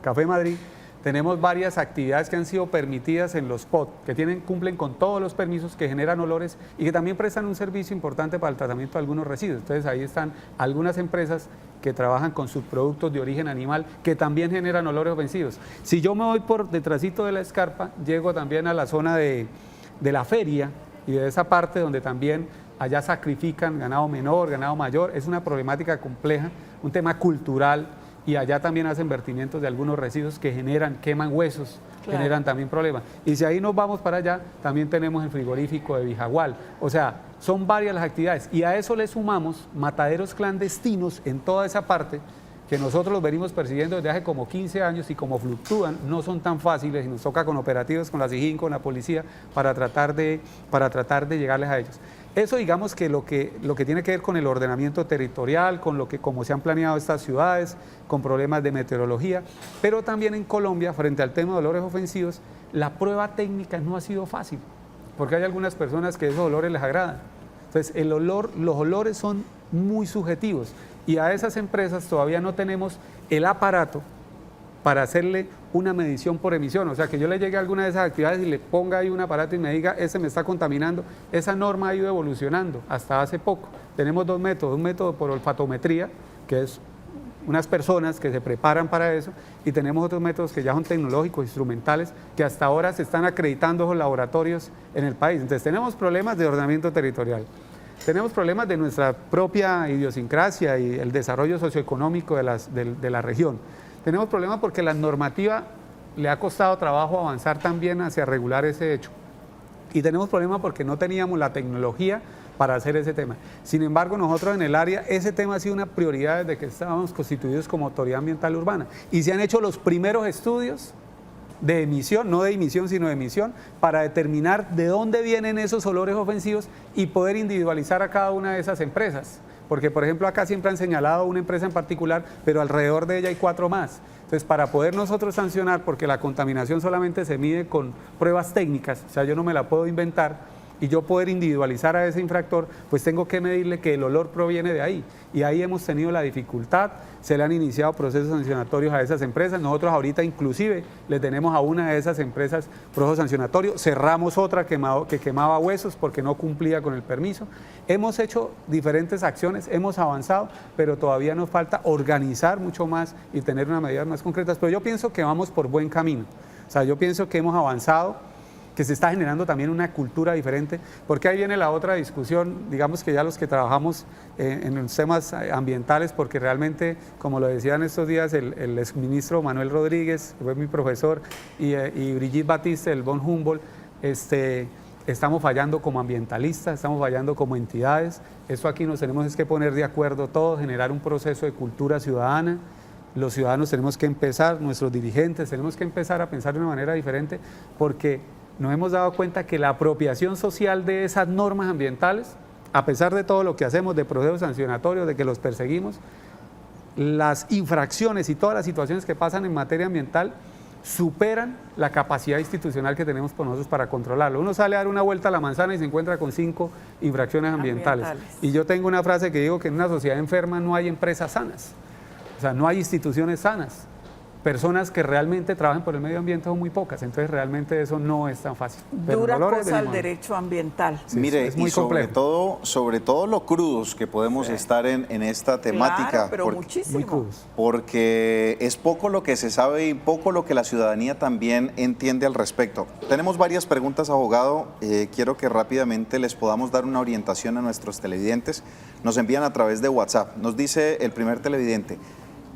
Café Madrid, tenemos varias actividades que han sido permitidas en los POT, que cumplen con todos los permisos, que generan olores y que también prestan un servicio importante para el tratamiento de algunos residuos. Entonces ahí están algunas empresas que trabajan con subproductos de origen animal que también generan olores ofensivos. Si yo me voy por detrásito de la Escarpa, llego también a la zona de la feria y de esa parte donde también allá sacrifican ganado menor, ganado mayor, es una problemática compleja, un tema cultural y allá también hacen vertimientos de algunos residuos que queman huesos, claro, generan también problemas. Y si ahí nos vamos para allá, también tenemos el frigorífico de Vijagual, o sea, son varias las actividades y a eso le sumamos mataderos clandestinos en toda esa parte que nosotros los venimos persiguiendo desde hace como 15 años y como fluctúan, no son tan fáciles y nos toca con operativos, con la SIJIN, con la policía, para tratar de llegarles a ellos. Eso digamos que lo que tiene que ver con el ordenamiento territorial, con cómo se han planeado estas ciudades, con problemas de meteorología, pero también en Colombia, frente al tema de olores ofensivos, la prueba técnica no ha sido fácil, porque hay algunas personas que esos olores les agradan. Entonces, los olores son muy subjetivos. Y a esas empresas todavía no tenemos el aparato para hacerle una medición por emisión. O sea, que yo le llegue a alguna de esas actividades y le ponga ahí un aparato y me diga, ese me está contaminando. Esa norma ha ido evolucionando hasta hace poco. Tenemos dos métodos, un método por olfatometría, que es unas personas que se preparan para eso, y tenemos otros métodos que ya son tecnológicos, instrumentales, que hasta ahora se están acreditando los laboratorios en el país. Entonces tenemos problemas de ordenamiento territorial. Tenemos problemas de nuestra propia idiosincrasia y el desarrollo socioeconómico de la región. Tenemos problemas porque la normativa le ha costado trabajo avanzar también hacia regular ese hecho. Y tenemos problemas porque no teníamos la tecnología para hacer ese tema. Sin embargo, nosotros en el área, ese tema ha sido una prioridad desde que estábamos constituidos como Autoridad Ambiental Urbana. Y se han hecho los primeros estudios de emisión, no de emisión, sino de emisión, para determinar de dónde vienen esos olores ofensivos y poder individualizar a cada una de esas empresas. Porque, por ejemplo, acá siempre han señalado una empresa en particular, pero alrededor de ella hay 4 más. Entonces, para poder nosotros sancionar, porque la contaminación solamente se mide con pruebas técnicas, o sea, yo no me la puedo inventar, y yo poder individualizar a ese infractor, pues tengo que medirle que el olor proviene de ahí. Y ahí hemos tenido la dificultad, se le han iniciado procesos sancionatorios a esas empresas. Nosotros ahorita inclusive le tenemos a una de esas empresas proceso sancionatorio, cerramos otra que quemaba huesos porque no cumplía con el permiso. Hemos hecho diferentes acciones, hemos avanzado, pero todavía nos falta organizar mucho más y tener unas medidas más concretas. Pero yo pienso que vamos por buen camino. O sea, yo pienso que hemos avanzado, que se está generando también una cultura diferente, porque ahí viene la otra discusión, digamos que ya los que trabajamos en los temas ambientales, porque realmente, como lo decían estos días el exministro Manuel Rodríguez, que fue mi profesor, y Brigitte Batiste del Von Humboldt, estamos fallando como ambientalistas, estamos fallando como entidades. Esto aquí nos tenemos que poner de acuerdo todos, generar un proceso de cultura ciudadana. Los ciudadanos tenemos que empezar, nuestros dirigentes tenemos que empezar a pensar de una manera diferente, porque nos hemos dado cuenta que la apropiación social de esas normas ambientales, a pesar de todo lo que hacemos de procesos sancionatorios, de que los perseguimos, las infracciones y todas las situaciones que pasan en materia ambiental superan la capacidad institucional que tenemos por nosotros para controlarlo. Uno sale a dar una vuelta a la manzana y se encuentra con 5 infracciones ambientales. Y yo tengo una frase que digo que en una sociedad enferma no hay empresas sanas, o sea, no hay instituciones sanas. Personas que realmente trabajan por el medio ambiente son muy pocas, entonces realmente eso no es tan fácil. Dura cosa el derecho ambiental. Sí, mire, es muy sobre todo lo crudos que podemos estar en esta temática. Claro, pero muchísimo. Muy crudos. Porque es poco lo que se sabe y poco lo que la ciudadanía también entiende al respecto. Tenemos varias preguntas, abogado. Quiero que rápidamente les podamos dar una orientación a nuestros televidentes. Nos envían a través de WhatsApp. Nos dice el primer televidente: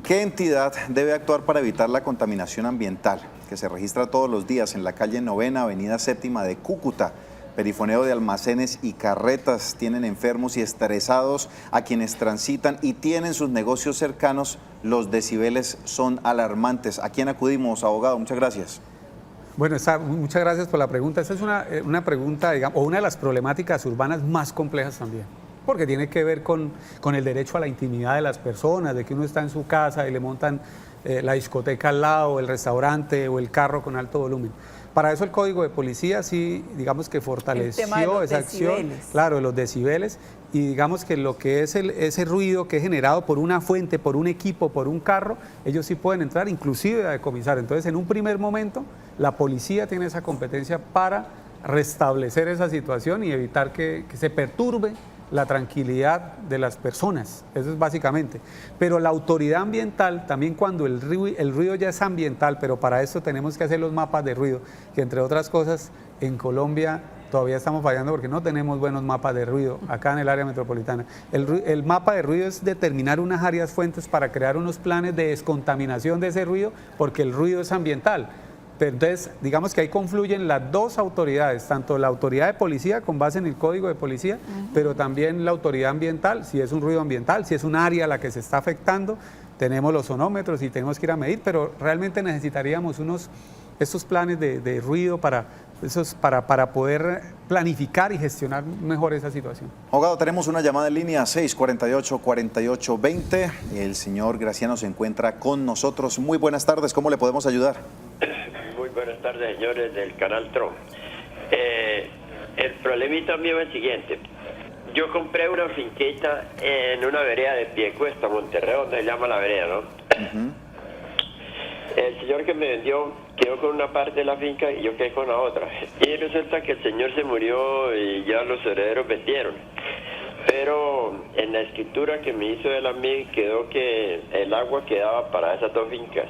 ¿qué entidad debe actuar para evitar la contaminación ambiental que se registra todos los días en la calle 9ª, avenida 7ª de Cúcuta? Perifoneo de almacenes y carretas, tienen enfermos y estresados a quienes transitan y tienen sus negocios cercanos. Los decibeles son alarmantes. ¿A quién acudimos, abogado? Muchas gracias. Bueno, muchas gracias por la pregunta. Esta es una pregunta, digamos, o una de las problemáticas urbanas más complejas también, porque tiene que ver con el derecho a la intimidad de las personas, de que uno está en su casa y le montan la discoteca al lado, el restaurante o el carro con alto volumen. Para eso el Código de Policía sí, digamos que fortaleció esa acción, claro, de los decibeles, y digamos que lo que es ese ruido que es generado por una fuente, por un equipo, por un carro, ellos sí pueden entrar, inclusive a decomisar. Entonces, en un primer momento, la policía tiene esa competencia para restablecer esa situación y evitar que se perturbe la tranquilidad de las personas, eso es básicamente. Pero la autoridad ambiental, también cuando el ruido ya es ambiental, pero para eso tenemos que hacer los mapas de ruido, que entre otras cosas en Colombia todavía estamos fallando porque no tenemos buenos mapas de ruido acá en el área metropolitana. El mapa de ruido es determinar unas áreas fuentes para crear unos planes de descontaminación de ese ruido, porque el ruido es ambiental. Entonces, digamos que ahí confluyen las dos autoridades, tanto la autoridad de policía con base en el Código de Policía, pero también la autoridad ambiental, si es un ruido ambiental, si es un área a la que se está afectando, tenemos los sonómetros y tenemos que ir a medir, pero realmente necesitaríamos estos planes de ruido para poder planificar y gestionar mejor esa situación. Abogado, tenemos una llamada en línea 648-4820. El señor Graciano se encuentra con nosotros. Muy buenas tardes, ¿cómo le podemos ayudar? Muy buenas tardes, señores del Canal TRO. El problemita mío es el siguiente. Yo compré una finquita en una vereda de Piedecuesta, Monterrey, donde se llama la vereda, ¿no? El señor que me vendió quedó con una parte de la finca y yo quedé con la otra. Y resulta que el señor se murió y ya los herederos vendieron. Pero en la escritura que me hizo él a mí quedó que el agua quedaba para esas dos fincas.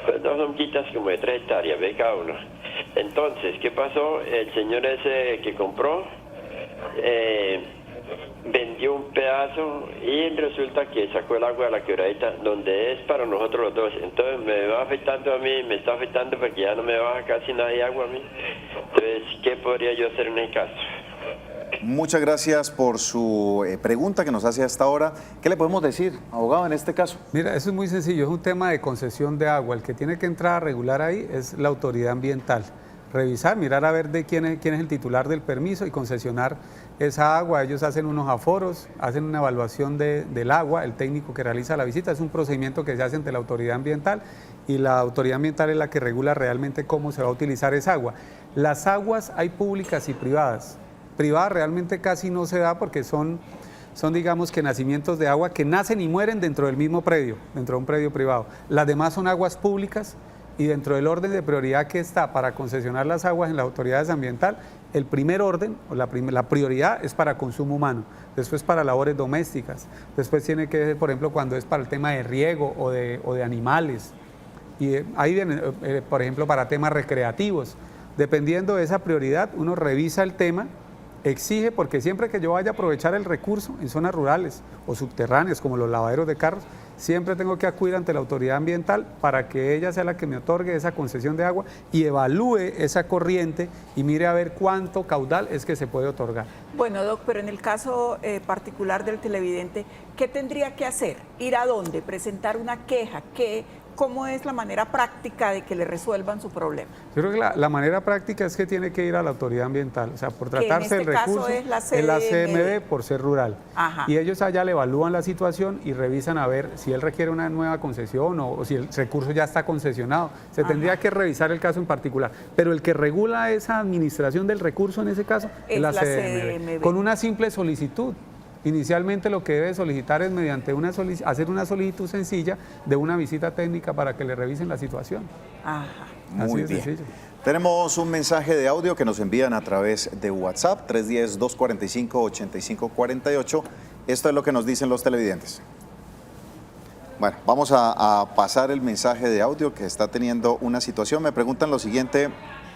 Pues dos finquitas como de 3 hectáreas, ve cada una. Entonces, ¿qué pasó? El señor ese que compró vendió un pedazo y resulta que sacó el agua de la quebradita donde es para nosotros los dos. Entonces me va afectando a mí, me está afectando porque ya no me baja casi nadie agua a mí. Entonces, ¿qué podría yo hacer en el caso? Muchas gracias por su pregunta que nos hace hasta ahora. ¿Qué le podemos decir, abogado, en este caso? Mira, eso es muy sencillo, es un tema de concesión de agua. El que tiene que entrar a regular ahí es la autoridad ambiental. Revisar, mirar a ver de quién es el titular del permiso y concesionar esa agua. Ellos hacen unos aforos, hacen una evaluación del agua, el técnico que realiza la visita. Es un procedimiento que se hace ante la autoridad ambiental y la autoridad ambiental es la que regula realmente cómo se va a utilizar esa agua. Las aguas hay públicas y privadas. Privadas realmente casi no se da porque son digamos que nacimientos de agua que nacen y mueren dentro del mismo predio, dentro de un predio privado. Las demás son aguas públicas y dentro del orden de prioridad que está para concesionar las aguas en las autoridades ambientales, el primer orden o la prioridad es para consumo humano, después para labores domésticas, después tiene que ser, por ejemplo, cuando es para el tema de riego o de animales, y ahí viene, por ejemplo, para temas recreativos. Dependiendo de esa prioridad, uno revisa el tema, exige, porque siempre que yo vaya a aprovechar el recurso en zonas rurales o subterráneas como los lavaderos de carros, siempre tengo que acudir ante la autoridad ambiental para que ella sea la que me otorgue esa concesión de agua y evalúe esa corriente y mire a ver cuánto caudal es que se puede otorgar. Bueno, Doc, pero en el caso particular del televidente, ¿qué tendría que hacer? ¿Ir a dónde? ¿Presentar una queja? ¿cómo es la manera práctica de que le resuelvan su problema? Yo creo que la manera práctica es que tiene que ir a la autoridad ambiental, o sea, por tratarse del recurso, es la CMD por ser rural. Ajá. Y ellos allá le evalúan la situación y revisan a ver si él requiere una nueva concesión o si el recurso ya está concesionado. Se tendría que revisar el caso en particular, pero el que regula esa administración del recurso en ese caso es la CMB, con una simple solicitud. Inicialmente lo que debe solicitar es mediante hacer una solicitud sencilla de una visita técnica para que le revisen la situación. Ajá. Muy bien. Sencillo. Tenemos un mensaje de audio que nos envían a través de WhatsApp, 310-245-8548. Esto es lo que nos dicen los televidentes. Bueno, vamos a pasar el mensaje de audio que está teniendo una situación. Me preguntan lo siguiente,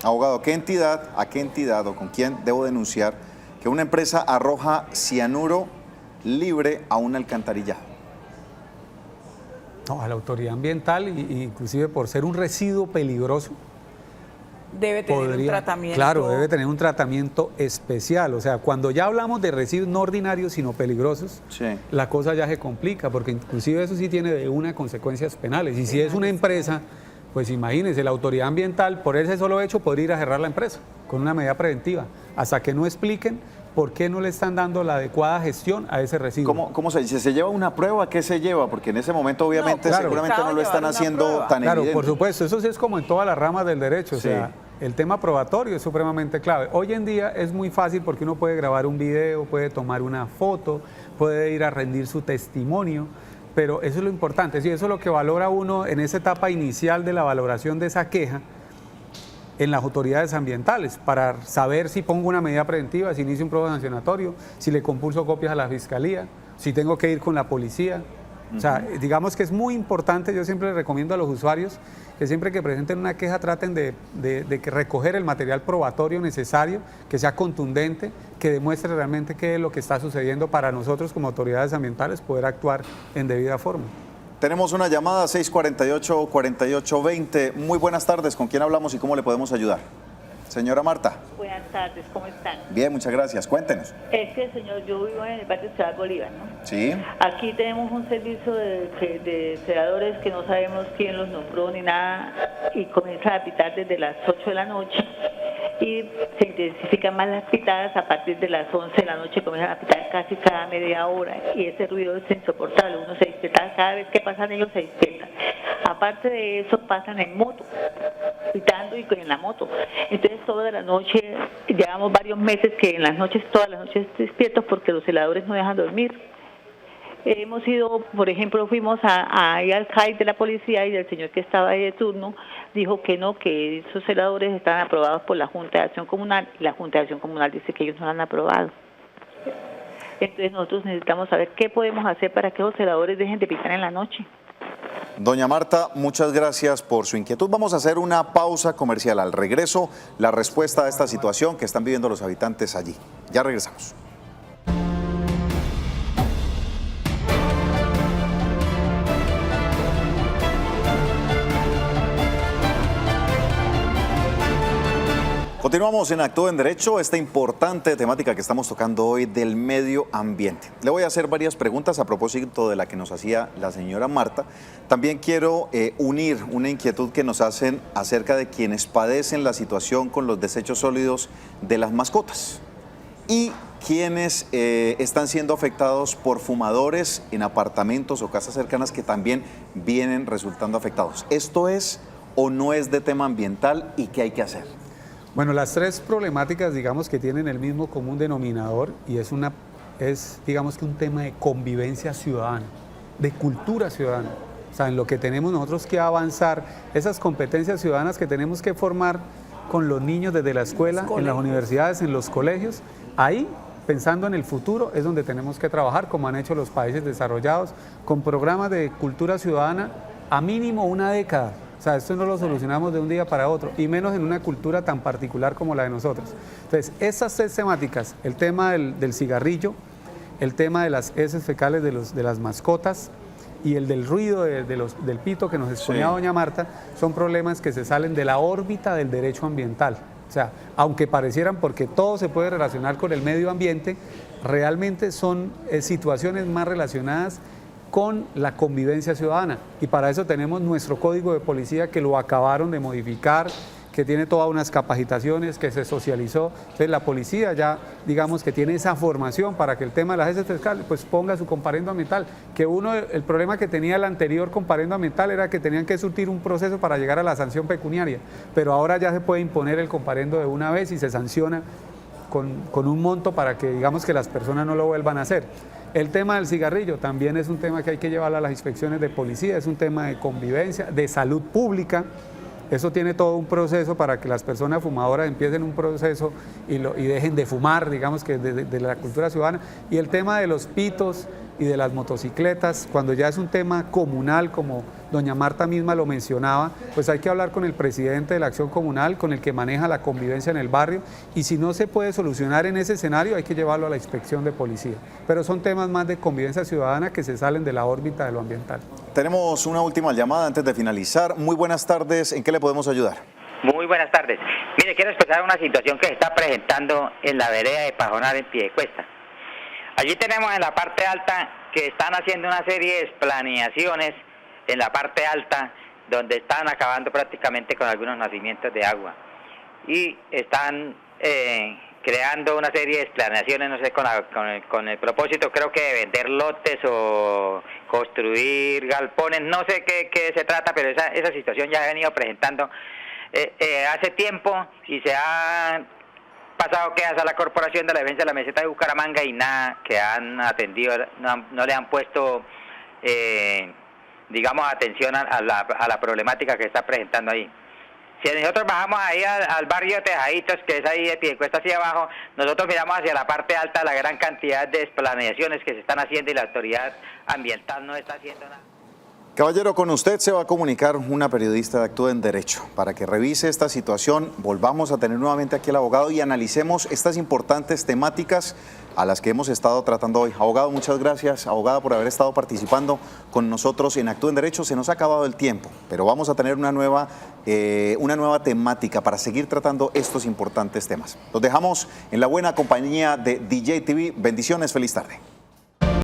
abogado, a qué entidad o con quién debo denunciar que una empresa arroja cianuro libre a un alcantarillado? No, a la autoridad ambiental, inclusive por ser un residuo peligroso. Debe tener un tratamiento. Claro, debe tener un tratamiento especial. O sea, cuando ya hablamos de residuos no ordinarios, sino peligrosos, la cosa ya se complica, porque inclusive eso sí tiene de una consecuencias penales. Y si es una empresa, pues imagínense, la autoridad ambiental, por ese solo hecho, podría ir a cerrar la empresa con una medida preventiva, hasta que no expliquen por qué no le están dando la adecuada gestión a ese residuo. ¿Cómo se dice? ¿Se lleva una prueba? ¿Qué se lleva? Porque en ese momento obviamente seguramente no lo están haciendo tan evidente. Claro, por supuesto, eso sí es como en todas las ramas del derecho, o sea, el tema probatorio es supremamente clave. Hoy en día es muy fácil porque uno puede grabar un video, puede tomar una foto, puede ir a rendir su testimonio, pero eso es lo importante, sí, eso es lo que valora uno en esa etapa inicial de la valoración de esa queja en las autoridades ambientales, para saber si pongo una medida preventiva, si inicio un proceso sancionatorio, si le compulso copias a la fiscalía, si tengo que ir con la policía. O sea, digamos que es muy importante, yo siempre les recomiendo a los usuarios que siempre que presenten una queja traten de recoger el material probatorio necesario, que sea contundente, que demuestre realmente qué es lo que está sucediendo para nosotros como autoridades ambientales poder actuar en debida forma. Tenemos una llamada 648-4820. Muy buenas tardes, ¿con quién hablamos y cómo le podemos ayudar? Señora Marta. Buenas tardes, ¿cómo están? Bien, muchas gracias. Cuéntenos. Es que, señor, yo vivo en el barrio Ciudad Bolívar, ¿no? Sí. Aquí tenemos un servicio de celadores que no sabemos quién los nombró ni nada y comienza a pitar desde las 8 de la noche y se intensifican más las pitadas a partir de las 11 de la noche, comienzan a pitar casi cada media hora y ese ruido es insoportable, uno se despierta, cada vez que pasan ellos se despiertan. Aparte de eso pasan en moto, pitando y en la moto. Entonces toda la noche, llevamos varios meses que en las noches, todas las noches despiertos porque los celadores no dejan dormir. Hemos ido, por ejemplo, fuimos ahí al CAI de la policía y el señor que estaba ahí de turno dijo que no, que esos celadores están aprobados por la Junta de Acción Comunal y la Junta de Acción Comunal dice que ellos no lo han aprobado. Entonces nosotros necesitamos saber qué podemos hacer para que los celadores dejen de pitar en la noche. Doña Marta, muchas gracias por su inquietud. Vamos a hacer una pausa comercial. Al regreso, la respuesta a esta situación que están viviendo los habitantes allí. Ya regresamos. Continuamos en Actúa en Derecho, esta importante temática que estamos tocando hoy del medio ambiente. Le voy a hacer varias preguntas a propósito de la que nos hacía la señora Marta. También quiero unir una inquietud que nos hacen acerca de quienes padecen la situación con los desechos sólidos de las mascotas y quienes están siendo afectados por fumadores en apartamentos o casas cercanas que también vienen resultando afectados. ¿Esto es o no es de tema ambiental y qué hay que hacer? Bueno, las tres problemáticas, digamos, que tienen el mismo común denominador y es digamos que un tema de convivencia ciudadana, de cultura ciudadana. O sea, en lo que tenemos nosotros que avanzar, esas competencias ciudadanas que tenemos que formar con los niños desde la escuela, en las universidades, en los colegios, ahí, pensando en el futuro, es donde tenemos que trabajar, como han hecho los países desarrollados, con programas de cultura ciudadana a mínimo una década. O sea, esto no lo solucionamos de un día para otro, y menos en una cultura tan particular como la de nosotros. Entonces, esas tres temáticas, el tema del cigarrillo, el tema de las heces fecales de las mascotas y el del ruido del pito que nos exponía doña Marta, son problemas que se salen de la órbita del derecho ambiental. O sea, aunque parecieran, porque todo se puede relacionar con el medio ambiente, realmente son situaciones más relacionadas con la convivencia ciudadana. Y para eso tenemos nuestro código de policía que lo acabaron de modificar, que tiene todas unas capacitaciones, que se socializó. Entonces la policía ya, digamos que tiene esa formación para que el tema de las agencias fiscales pues ponga su comparendo ambiental. Que el problema que tenía el anterior comparendo ambiental era que tenían que surtir un proceso para llegar a la sanción pecuniaria, pero ahora ya se puede imponer el comparendo de una vez y se sanciona con un monto para que digamos que las personas no lo vuelvan a hacer. El tema del cigarrillo también es un tema que hay que llevar a las inspecciones de policía, es un tema de convivencia, de salud pública. Eso tiene todo un proceso para que las personas fumadoras empiecen un proceso y dejen de fumar, digamos que de la cultura ciudadana. Y el tema de los pitos y de las motocicletas, cuando ya es un tema comunal, como doña Marta misma lo mencionaba, pues hay que hablar con el presidente de la acción comunal, con el que maneja la convivencia en el barrio, y si no se puede solucionar en ese escenario hay que llevarlo a la inspección de policía. Pero son temas más de convivencia ciudadana que se salen de la órbita de lo ambiental. Tenemos una última llamada antes de finalizar. Muy buenas tardes, ¿en qué le podemos ayudar? Muy buenas tardes. Mire, quiero expresar una situación que se está presentando en la vereda de Pajonal en Piedecuesta. Allí tenemos en la parte alta que están haciendo una serie de planeaciones en la parte alta donde están acabando prácticamente con algunos nacimientos de agua y están creando una serie de planeaciones, no sé, con el propósito creo que de vender lotes o construir galpones, no sé qué se trata, pero esa situación ya ha venido presentando hace tiempo y se ha pasado quejas a la Corporación de la Defensa de la Meseta de Bucaramanga y nada que han atendido, no le han puesto digamos atención a la problemática que está presentando ahí. Si nosotros bajamos ahí al barrio de Tejaditos, que es ahí de Piedecuesta hacia abajo, nosotros miramos hacia la parte alta la gran cantidad de planeaciones que se están haciendo y la autoridad ambiental no está haciendo nada. Caballero, con usted se va a comunicar una periodista de Actúa en Derecho para que revise esta situación. Volvamos a tener nuevamente aquí al abogado y analicemos estas importantes temáticas a las que hemos estado tratando hoy. Abogado, muchas gracias, abogada, por haber estado participando con nosotros en Actúa en Derecho. Se nos ha acabado el tiempo, pero vamos a tener una nueva temática para seguir tratando estos importantes temas. Los dejamos en la buena compañía de DJ TV. Bendiciones, feliz tarde.